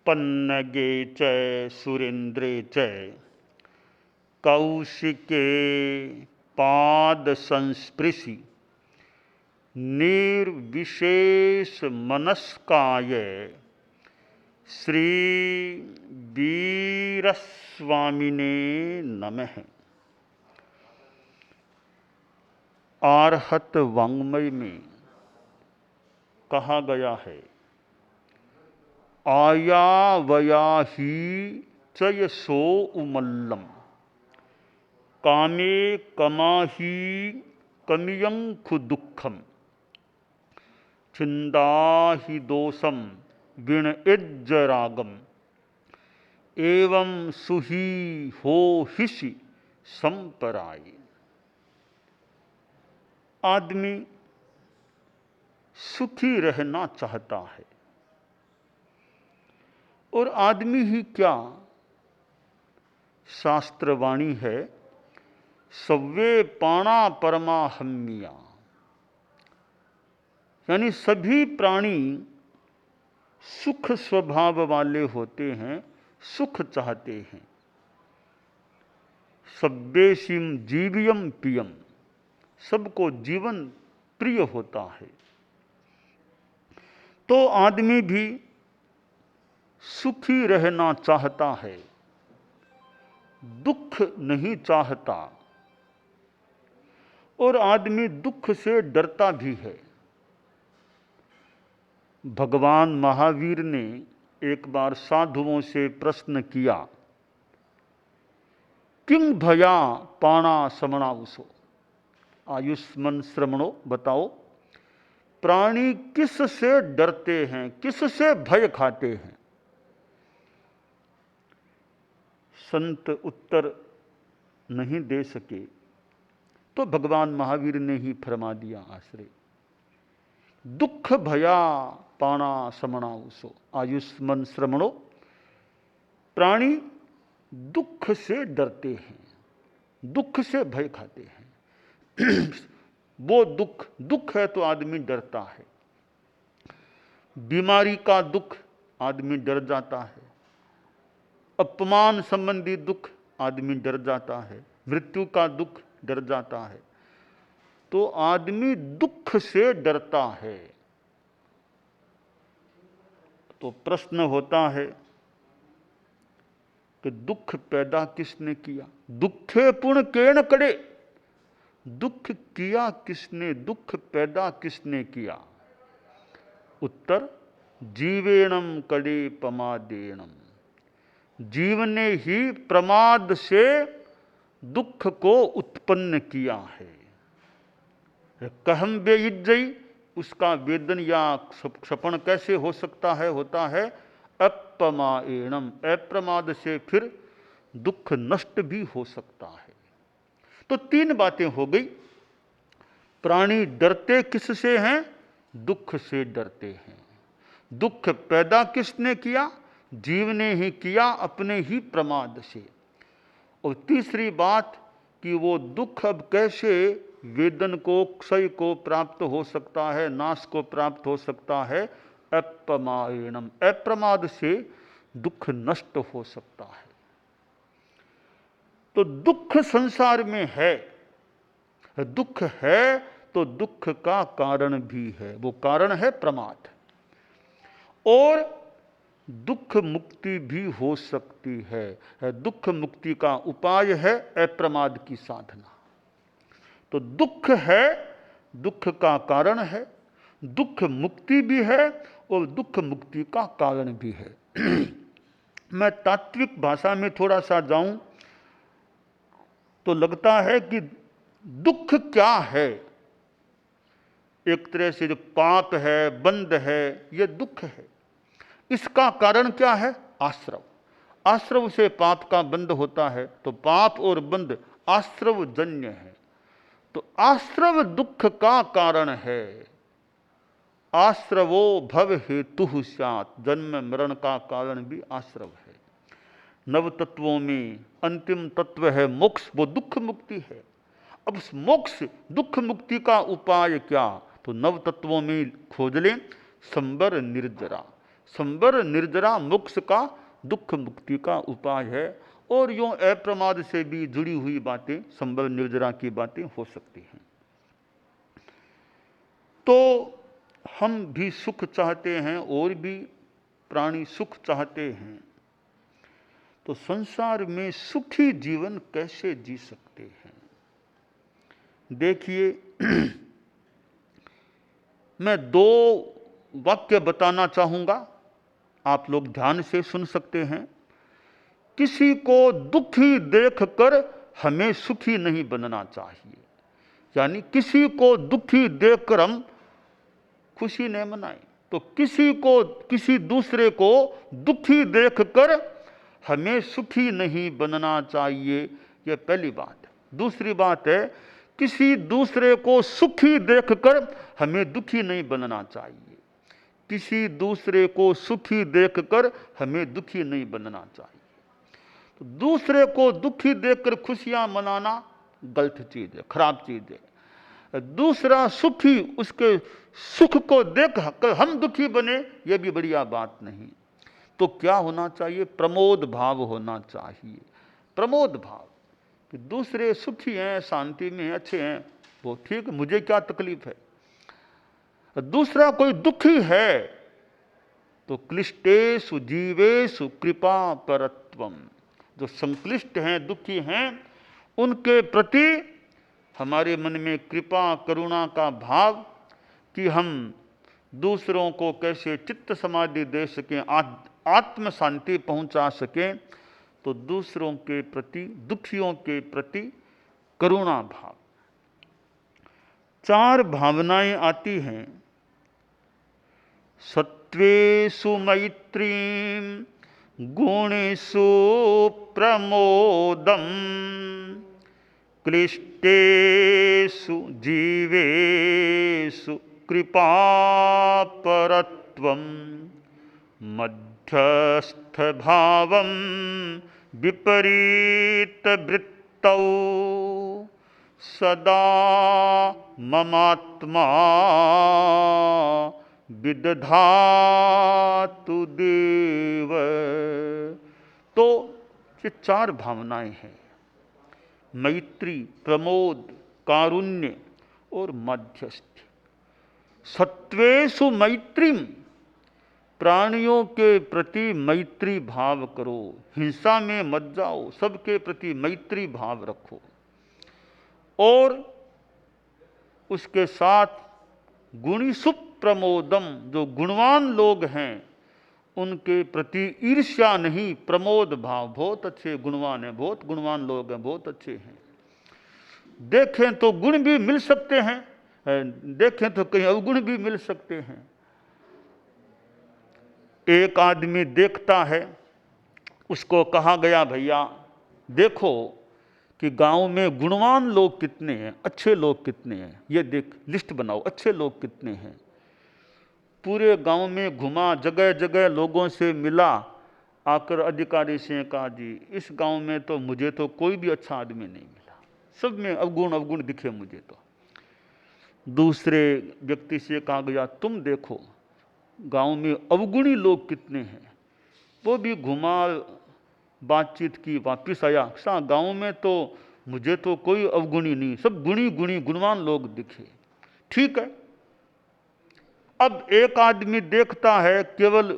पन्नगे च सुरेन्द्रे च कौशिके पाद संस्पृशि निर्विशेष मनस्काय श्री वीरस्वामिने नमः। आर्हत वाङ्मय में कहा गया है, आया वया ही चय सो उमल्लम कामे कमाही कमियंखु दुखम छिंदाहि दोषम विण इज्जरागम एवं सुही हो हिषि संपराय। आदमी सुखी रहना चाहता है, और आदमी ही क्या, शास्त्रवाणी है, सव्वे पाणा परमाहम्मिया, यानी सभी प्राणी सुख स्वभाव वाले होते हैं, सुख चाहते हैं। सब्बेशिम जीवियम पियम, सबको जीवन प्रिय होता है। तो आदमी भी सुखी रहना चाहता है, दुख नहीं चाहता, और आदमी दुख से डरता भी है। भगवान महावीर ने एक बार साधुओं से प्रश्न किया, किंग भया पाणा समणाउसो, आयुष्मन श्रमणो, बताओ प्राणी किस से डरते हैं, किस से भय खाते हैं। संत उत्तर नहीं दे सके, तो भगवान महावीर ने ही फरमा दिया आश्रय, दुख भया पाणा समणाउसो, आयुष्मन श्रमणो, प्राणी दुख से डरते हैं, दुख से भय खाते हैं। वो दुख है तो आदमी डरता है। बीमारी का दुख आदमी डर जाता है, अपमान संबंधी दुख आदमी डर जाता है, मृत्यु का दुख डर जाता है। तो आदमी दुख से डरता है। तो प्रश्न होता है कि दुख पैदा किसने किया? दुखे पुण्य केन करे, दुख किया किसने, दुख पैदा किसने किया? उत्तर, जीवेणम कड़े प्रमादेणम, जीव ने ही प्रमाद से दुख को उत्पन्न किया है। कहम बेइज्जई, उसका वेदन या क्षपण कैसे हो सकता है? होता है अप्रमाएणम, अप्रमाद से फिर दुख नष्ट भी हो सकता है। तो तीन बातें हो गई। प्राणी डरते किससे हैं? दुख से डरते हैं। दुख पैदा किसने किया? जीव ने ही किया, अपने ही प्रमाद से। और तीसरी बात कि वो दुख अब कैसे वेदन को, क्षय को प्राप्त हो सकता है, नाश को प्राप्त हो सकता है? अप्रमाएणम, अप्रमाद से दुख नष्ट हो सकता है। तो दुख संसार में है, दुख है तो दुख का कारण भी है, वो कारण है प्रमाद। और दुख मुक्ति भी हो सकती है। दुख मुक्ति का उपाय है अप्रमाद की साधना। तो दुख है, दुख का कारण है, दुख मुक्ति भी है और दुख मुक्ति का कारण भी है। मैं तात्विक भाषा में थोड़ा सा जाऊं तो लगता है कि दुख क्या है? एक तरह से जो पाप है, बंध है, यह दुख है। इसका कारण क्या है? आश्रव। आश्रव से पाप का बंध होता है, तो पाप और बंध आश्रव जन्य है। तो आश्रव दुख का कारण है। आश्रवो भव हेतु स्यात्, जन्म मरण का कारण भी आश्रव है। नव तत्वों में अंतिम तत्व है मोक्ष, वो दुख मुक्ति है। अब उस मोक्ष दुख मुक्ति का उपाय क्या? तो नव तत्वों में खोज लें संबर निर्जरा, संवर निर्जरा मोक्ष का, दुख मुक्ति का उपाय है। और यूं अप्रमाद से भी जुड़ी हुई बातें, संवर निर्जरा की बातें हो सकती हैं। तो हम भी सुख चाहते हैं और भी प्राणी सुख चाहते हैं। तो संसार में सुखी जीवन कैसे जी सकते हैं? देखिए, मैं 2 वाक्य बताना चाहूंगा, आप लोग ध्यान से सुन सकते हैं। किसी को दुखी देखकर हमें सुखी नहीं बनना चाहिए, यानी किसी को दुखी देखकर हम खुशी नहीं मनाएं। तो किसी दूसरे को दुखी देखकर हमें सुखी नहीं बनना चाहिए, यह पहली बात। दूसरी बात है, किसी दूसरे को सुखी देखकर हमें दुखी नहीं बनना चाहिए। किसी दूसरे को सुखी देखकर हमें दुखी नहीं बनना चाहिए। तो दूसरे को दुखी देखकर खुशियां मनाना गलत चीज है, खराब चीज है। दूसरा सुखी, उसके सुख को देख कर हम दुखी बने, यह भी बढ़िया बात नहीं। तो क्या होना चाहिए? प्रमोद भाव होना चाहिए। प्रमोद भाव कि दूसरे सुखी हैं, शांति में अच्छे हैं, वो ठीक, मुझे क्या तकलीफ है। दूसरा कोई दुखी है तो क्लिष्टेषु जीवेषु कृपा परत्वम, जो संक्लिष्ट हैं, दुखी हैं, उनके प्रति हमारे मन में कृपा करुणा का भाव कि हम दूसरों को कैसे चित्त समाधि दे सकें, आत्म शांति पहुंचा सकें। तो दूसरों के प्रति, दुखियों के प्रति करुणा भाव। 4 भावनाएं आती हैं। सत्वेषु मैत्रीं, गुणेषु प्रमोदम, क्लिष्टेषु जीवेषु कृपापरत्वं, मध्यस्थभावं विपरीतवृत्तौ, सदा ममात्मा विदधातु देव। तो ये 4 भावनाएं हैं, मैत्री, प्रमोद, कारुण्य और मध्यस्थ। सत्वेषु मैत्रीम, प्राणियों के प्रति मैत्री भाव करो, हिंसा में मत जाओ, सबके प्रति मैत्री भाव रखो। और उसके साथ गुणीषु प्रमोदम, जो गुणवान लोग हैं उनके प्रति ईर्ष्या नहीं, प्रमोद भाव। बहुत अच्छे गुणवान हैं, बहुत गुणवान लोग हैं, बहुत अच्छे हैं। देखें तो गुण भी मिल सकते हैं, देखें तो कहीं अवगुण भी मिल सकते हैं। एक आदमी देखता है, उसको कहा गया भैया देखो कि गांव में गुणवान लोग कितने हैं, अच्छे लोग कितने हैं, ये देख लिस्ट बनाओ, अच्छे लोग कितने हैं। पूरे गांव में घुमा, जगह जगह लोगों से मिला, आकर अधिकारी से कहा जी इस गांव में तो मुझे तो कोई भी अच्छा आदमी नहीं मिला, सब में अवगुण अवगुण दिखे मुझे तो। दूसरे व्यक्ति से कहा गया तुम देखो गांव में अवगुणी लोग कितने हैं। वो भी घुमा, बातचीत की, वापिस आया, सा गांव में तो मुझे तो कोई अवगुणी नहीं, सब गुणी गुणी गुणवान लोग दिखे। ठीक है, अब एक आदमी देखता है केवल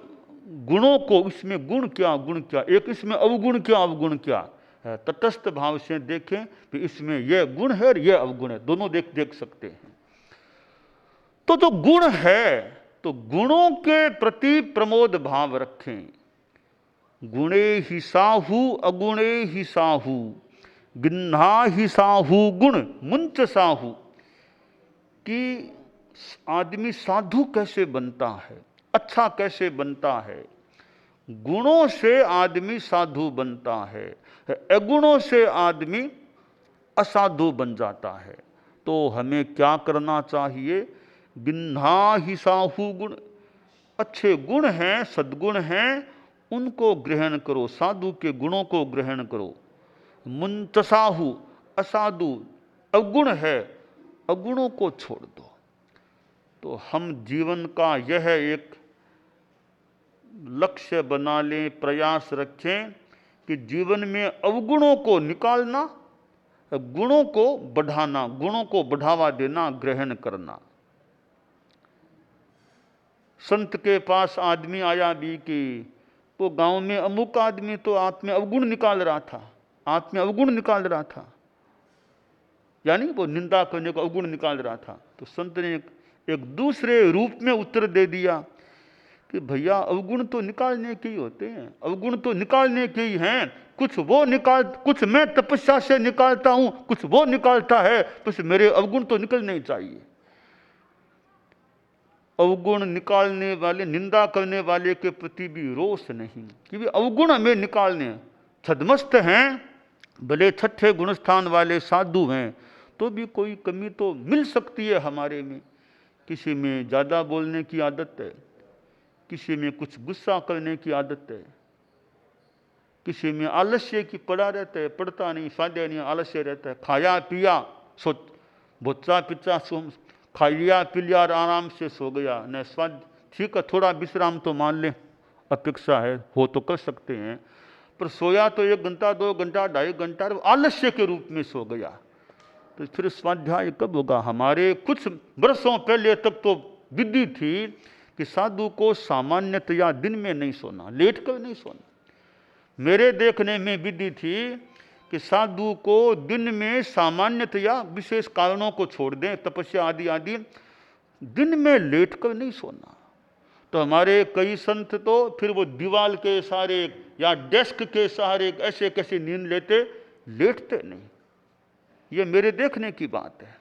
गुणों को, इसमें गुण क्या गुण क्या, एक इसमें अवगुण क्या अवगुण क्या। तटस्थ भाव से देखें कि इसमें यह गुण है और यह अवगुण है, दोनों देख सकते हैं। तो जो गुण है तो गुणों के प्रति प्रमोद भाव रखें। गुणे ही साहू अगुणे ही साहू, गिन्हा ही साहू गुण मुंच साहू। कि आदमी साधु कैसे बनता है, अच्छा कैसे बनता है। गुणों से आदमी साधु बनता है, अगुणों से आदमी असाधु बन जाता है। तो हमें क्या करना चाहिए? गिन्हा ही साहू गुण, अच्छे गुण हैं, सद्गुण हैं, उनको ग्रहण करो, साधु के गुणों को ग्रहण करो। मुंतसाहु, असाधु अवगुण है, अवगुणों को छोड़ दो। तो हम जीवन का यह एक लक्ष्य बना लें, प्रयास रखें कि जीवन में अवगुणों को निकालना, गुणों को बढ़ाना, गुणों को बढ़ावा देना, ग्रहण करना। संत के पास आदमी आया भी कि वो गांव में अमुक आदमी तो आप में अवगुण निकाल रहा था, आप में अवगुण निकाल रहा था, यानी वो निंदा करने को अवगुण निकाल रहा था। तो संत ने एक दूसरे रूप में उत्तर दे दिया कि भैया अवगुण तो निकालने के ही होते हैं, अवगुण तो निकालने के ही हैं, कुछ मैं तपस्या से निकालता हूं, कुछ वो निकालता है, तो मेरे अवगुण तो निकलने ही चाहिए। अवगुण निकालने वाले, निंदा करने वाले के प्रति भी रोष नहीं, कि अवगुण हमें निकालने, छदमस्त हैं, भले छठे गुणस्थान वाले साधु हैं, तो भी कोई कमी तो मिल सकती है हमारे में। किसी में ज़्यादा बोलने की आदत है, किसी में कुछ गुस्सा करने की आदत है, किसी में आलस्य की पड़ा रहता है, पढ़ता नहीं, स्वाध्याय नहीं, आलस्य रहता है, खाया पिया बोचा पिचा खा लिया पी लिया और आराम से सो गया, न स्वाद, ठीक है थोड़ा विश्राम तो मान लें, अपेक्षा है, हो तो कर सकते हैं, पर सोया तो 1 घंटा 2 घंटा 2.5 घंटा आलस्य के रूप में सो गया, तो फिर स्वाध्याय कब होगा? हमारे कुछ वर्षों पहले तक तो विधि थी कि साधु को सामान्यतया दिन में नहीं सोना, लेट कर नहीं सोना। मेरे देखने में विधि थी कि साधु को दिन में सामान्यतया, विशेष कारणों को छोड़ दें, तपस्या आदि आदि, दिन में लेट कर नहीं सोना। तो हमारे कई संत तो फिर वो दीवाल के सहारे या डेस्क के सहारे ऐसे कैसे नींद लेटते नहीं। ये मेरे देखने की बात है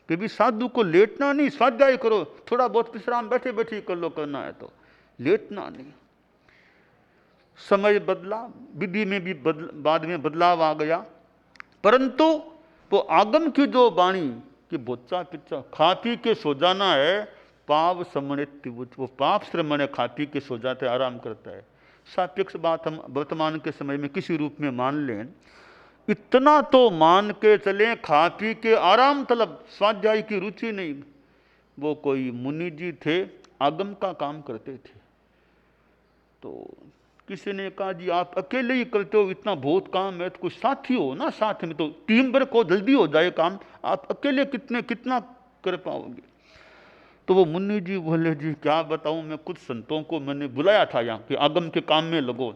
कि भी साधु को लेटना नहीं, स्वाध्याय करो, थोड़ा बहुत विश्राम बैठे बैठे कर लो, करना है तो लेटना नहीं। समय बदला, विधि में भी बाद में बदलाव आ गया, परंतु वो आगम की जो वाणी कि बोचा पिच्चा खा पी के सो जाना है, पाप समणित, वो पाप श्रमण खा पी के सो जाते, आराम करता है। सापेक्ष बात हम वर्तमान के समय में किसी रूप में मान लें, इतना तो मान के चलें, खा पी के आराम तलब, स्वाध्याय की रुचि नहीं। वो कोई मुनि जी थे, आगम का काम करते थे, तो किसी ने कहा जी आप अकेले ही करते हो, इतना बहुत काम है, तो कुछ साथी हो ना, साथ में तो टीम वर्क हो, जल्दी हो जाए काम, आप अकेले कितना कर पाओगे? तो वो मुन्नी जी बोले जी क्या बताऊं, मैं कुछ संतों को मैंने बुलाया था यहाँ कि आगम के काम में लगो,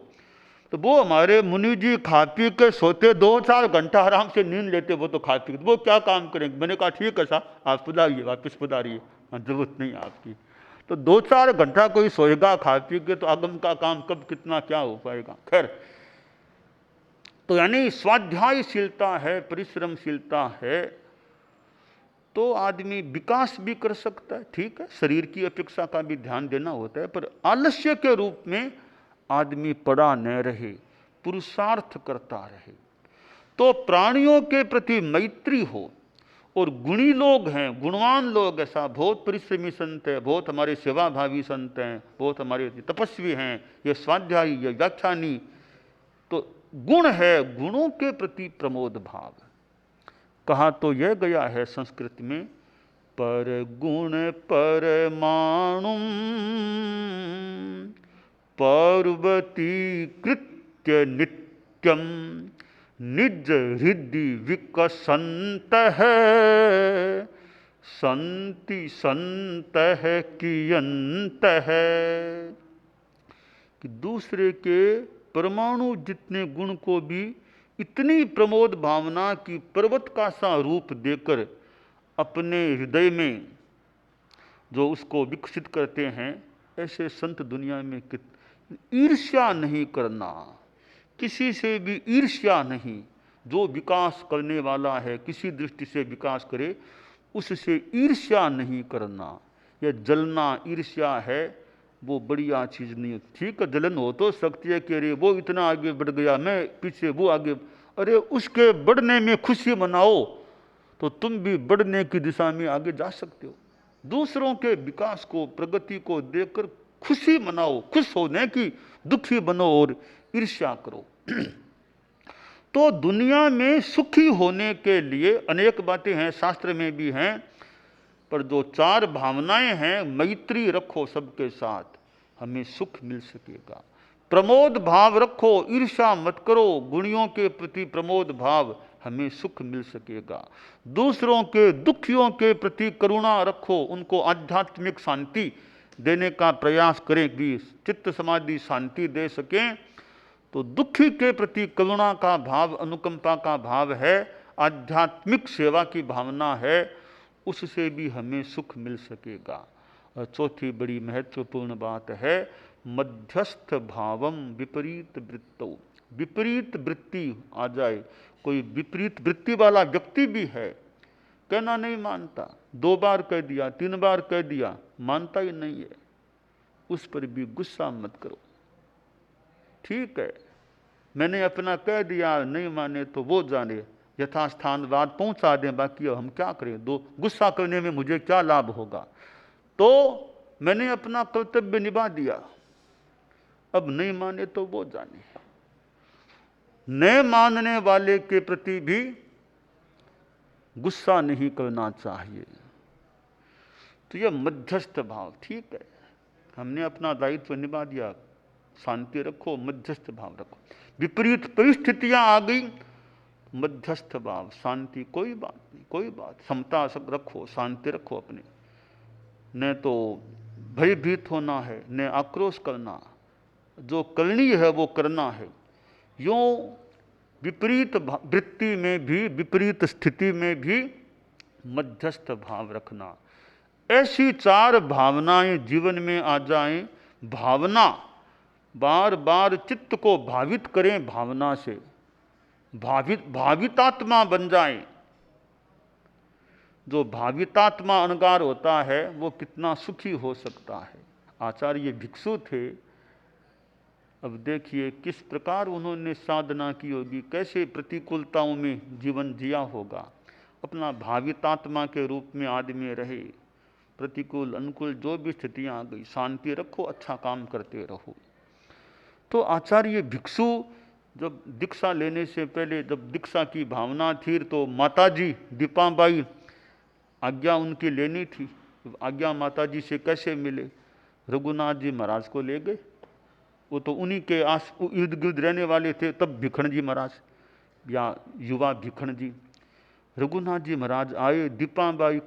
तो वो हमारे मुनि जी खा पी के सोते, 2-4 घंटा आराम से नींद लेते, वो तो खा पी के, वो क्या काम करेंगे? मैंने कहा ठीक है साहब, आप पधारिए, वापस पधारिए, जरूरत नहीं आपकी। तो 2-4 घंटा कोई सोएगा खा पी के, तो आगम का काम कब कितना क्या हो पाएगा? खैर, तो यानी स्वाध्यायशीलता है, परिश्रमशीलता है, तो आदमी विकास भी कर सकता है, ठीक है, शरीर की अपेक्षा का भी ध्यान देना होता है, पर आलस्य के रूप में आदमी पड़ा न रहे, पुरुषार्थ करता रहे। तो प्राणियों के प्रति मैत्री हो, और गुणी लोग हैं, गुणवान लोग, ऐसा बहुत परिश्रमी संत है, बहुत हमारे सेवाभावी संत हैं, बहुत हमारे तपस्वी हैं, ये स्वाध्यायी, ये व्याख्यानी, तो गुण है, गुणों के प्रति प्रमोद भाव। कहा तो यह गया है संस्कृत में, पर गुण परमाणु पार्वती कृत्य नित्यम निज हृदय विकसंत है, संति संत है कियंत है। कि दूसरे के परमाणु जितने गुण को भी इतनी प्रमोद भावना की पर्वत का सा रूप देकर अपने हृदय में जो उसको विकसित करते हैं, ऐसे संत दुनिया में ईर्ष्या नहीं करना, किसी से भी ईर्ष्या नहीं। जो विकास करने वाला है, किसी दृष्टि से विकास करे, उससे ईर्ष्या नहीं करना। यह जलना ईर्ष्या है, वो बढ़िया चीज़ नहीं है। ठीक है, जलन हो तो सकती है कि अरे वो इतना आगे बढ़ गया, मैं पीछे, वो आगे, अरे उसके बढ़ने में खुशी मनाओ तो तुम भी बढ़ने की दिशा में आगे जा सकते हो। दूसरों के विकास को, प्रगति को देखकर खुशी मनाओ, खुश होने की, दुखी बनो और ईर्ष्या करो। तो दुनिया में सुखी होने के लिए अनेक बातें हैं, शास्त्र में भी हैं, पर जो 4 भावनाएं हैं, मैत्री रखो सबके साथ, हमें सुख मिल सकेगा। प्रमोद भाव रखो, ईर्ष्या मत करो, गुणियों के प्रति प्रमोद भाव, हमें सुख मिल सकेगा। दूसरों के दुखियों के प्रति करुणा रखो, उनको आध्यात्मिक शांति देने का प्रयास करें कि चित्त समाधि शांति दे सकें। तो दुखी के प्रति करुणा का भाव, अनुकंपा का भाव है, आध्यात्मिक सेवा की भावना है, उससे भी हमें सुख मिल सकेगा। और चौथी बड़ी महत्वपूर्ण बात है मध्यस्थ भावम विपरीत वृत्तौ। विपरीत वृत्ति आ जाए, कोई विपरीत वृत्ति वाला व्यक्ति भी है, कहना नहीं मानता, 2 बार कह दिया, 3 बार कह दिया, मानता ही नहीं है, उस पर भी गुस्सा मत करो। ठीक है, मैंने अपना कह दिया, नहीं माने तो वो जाने, यथास्थान बात पहुंचा दें, बाकी हम क्या करें, दो गुस्सा करने में मुझे क्या लाभ होगा। तो मैंने अपना कर्तव्य निभा दिया, अब नहीं माने तो वो जाने। न मानने वाले के प्रति भी गुस्सा नहीं करना चाहिए। तो यह मध्यस्थ भाव, ठीक है, हमने अपना दायित्व निभा दिया, शांति रखो, मध्यस्थ भाव रखो। विपरीत परिस्थितियां आ गई, मध्यस्थ भाव, शांति, कोई बात नहीं, कोई बात, समता रखो, शांति रखो अपने। न तो भयभीत होना है, न आक्रोश करना, जो करनी है वो करना है। यूं विपरीत वृत्ति में भी, विपरीत स्थिति में भी मध्यस्थ भाव रखना। ऐसी 4 भावनाएं जीवन में आ जाएं, भावना बार बार चित्त को भावित करें, भावना से भावितात्मा बन जाएं। जो भावितात्मा अनगार होता है वो कितना सुखी हो सकता है। आचार्य भिक्षु थे, अब देखिए किस प्रकार उन्होंने साधना की होगी, कैसे प्रतिकूलताओं में जीवन जिया होगा। अपना भावितात्मा के रूप में आदमी रहे, प्रतिकूल अनुकूल जो भी स्थितियां आ गई, शांति रखो, अच्छा काम करते रहो। तो आचार्य भिक्षु जब दीक्षा लेने से पहले, जब दीक्षा की भावना थी, तो माताजी दीपाबाई आज्ञा उनकी लेनी थी। आज्ञा माताजी से कैसे मिले, रघुनाथ जी महाराज को ले गए, वो तो उन्हीं के आस इर्द गिर्द रहने वाले थे तब, भिखण जी महाराज या युवा भिखण जी। रघुनाथ जी महाराज आए, दीपाबाई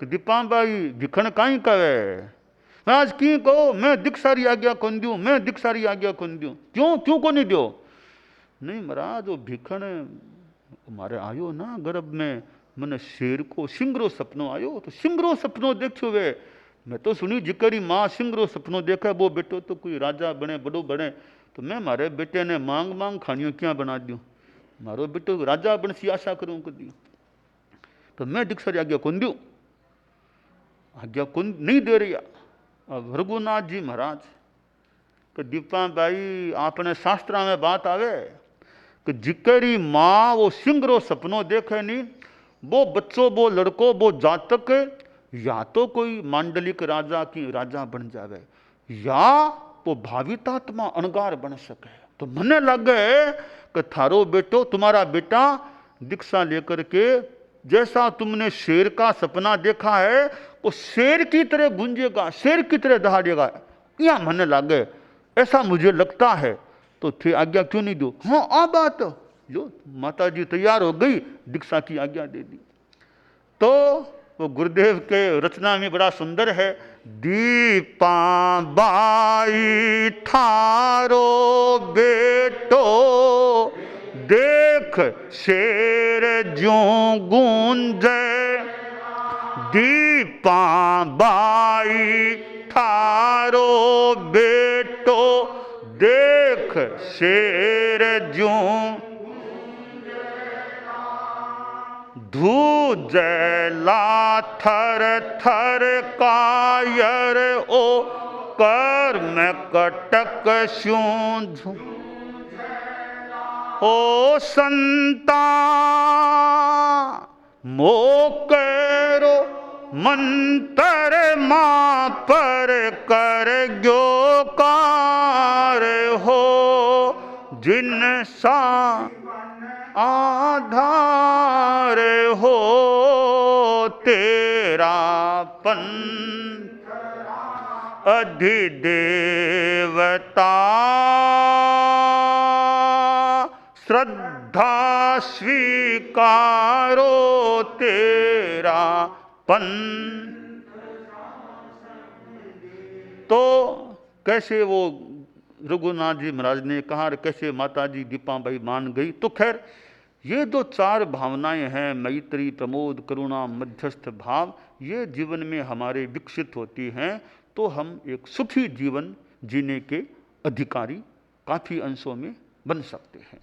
भिखण काई कहे, महाराज की कहो, मैं दीक्षारी आज्ञा कौन दूं, मैं दीक्षारी आज्ञा कौन दूं, क्यों को नहीं दो। नहीं महाराज, वो भिखण हमारे आयो ना गर्भ में, मैंने शेर को सिंगरो सपनों आयो, तो सिंगरो सपनों देखो वे, मैं तो सुनी जिकरी माँ सिंगरो सपनों देखा, वो बेटो तो कोई राजा बने, बड़ो बने, तो मैं मारे बेटे ने मांग खानियों क्या बना दूं, मारो बेटो राजा बन सी आशा करूं कदी, तो मैं दीक्षा आज्ञा कौन दूं, आज्ञा कौन नहीं दे रही। अब रघुनाथ जी महाराज तो दीपाबाई आपने शास्त्रा में बात आवे कि जिकरी माँ वो सिंगरो सपनों देखे नहीं, वो बच्चों, वो लड़को, वो जातक या तो कोई मांडलिक राजा की राजा बन जावे, या वो भावितात्मा अनगार बन सके। तो मने लगे कि थारो बेटो, तुम्हारा बेटा दीक्षा लेकर के जैसा तुमने शेर का सपना देखा है वो शेर की तरह गूंजेगा, शेर की तरह दहाड़ेगा, या मने लगे, ऐसा मुझे लगता है। तो थे आज्ञा क्यों नहीं दो। हाँ आ बात, जो माता जी तैयार हो गई, दीक्षा की आज्ञा दे दी। तो वो गुरुदेव के रचना में बड़ा सुंदर है, दीपा बाई थारो बेटो देख शेर ज्यों गूंजे, दीपा बाई थारो बेटो देख शेर ज्यों धूजला थर थर कायर ओ कर्म कटक स्यूं ओ संता मोकरो मंत्र मां पर कर ग्यो कार हो, जिन सा आधार हो तेरा पन अधिदेवता श्रद्धा स्वीकारो तेरा पन। तो कैसे वो रघुनाथ जी महाराज ने कहा, कैसे माता जी दीपाबाई मान गई। तो खैर ये जो चार भावनाएं हैं, मैत्री, प्रमोद, करुणा, मध्यस्थ भाव, ये जीवन में हमारे विकसित होती हैं तो हम एक सुखी जीवन जीने के अधिकारी काफ़ी अंशों में बन सकते हैं।